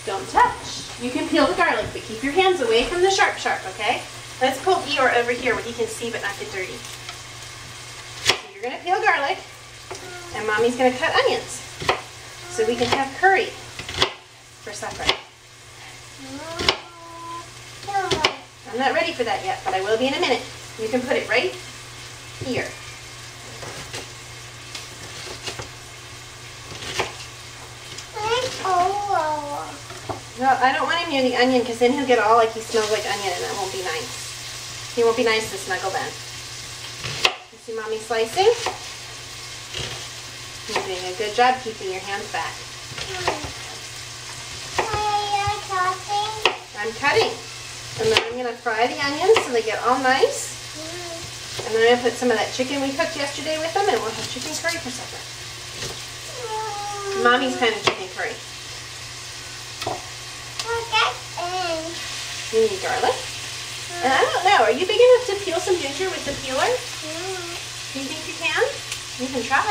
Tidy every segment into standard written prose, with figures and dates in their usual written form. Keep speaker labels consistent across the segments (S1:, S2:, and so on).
S1: Don't touch. You can peel the garlic, but keep your hands away from the sharp, okay? Let's pull Eeyore over here where he can see but not get dirty. So you're going to peel garlic, and Mommy's going to cut onions so we can have curry for supper. I'm not ready for that yet, but I will be in a minute. You can put it right here. No, I don't want him near the onion because then he'll get all like he smells like onion and that won't be nice. He won't be nice to snuggle then. You see Mommy slicing? You're doing a good job keeping your hands back. I'm cutting. And then I'm going to fry the onions so they get all nice. And then I'm going to put some of that chicken we cooked yesterday with them and we'll have chicken curry for supper. Mommy's kind of chicken curry. You need garlic. And I don't know, are you big enough to peel some ginger with the peeler? Do you think you can? You can try.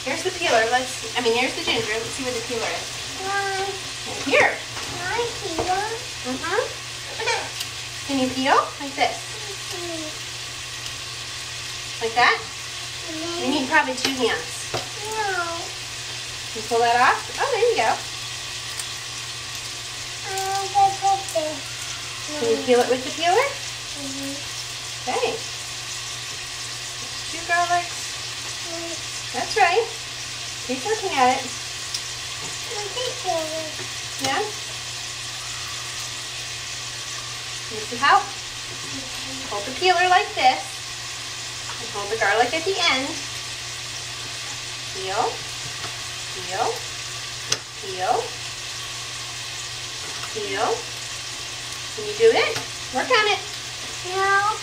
S1: Here's the peeler. Here's the ginger. Let's see where the peeler is. Right here. Can you peel? Like this. Like that? You need probably 2 hands. Can you pull that off? Oh, there you go. Can you peel it with the peeler? Okay. 2 garlics. That's right. Keep looking at it. Yeah? This is how. Hold the peeler like this. And hold the garlic at the end. Peel. Peel. Peel. Peel. Can you do it? Work on it.
S2: No.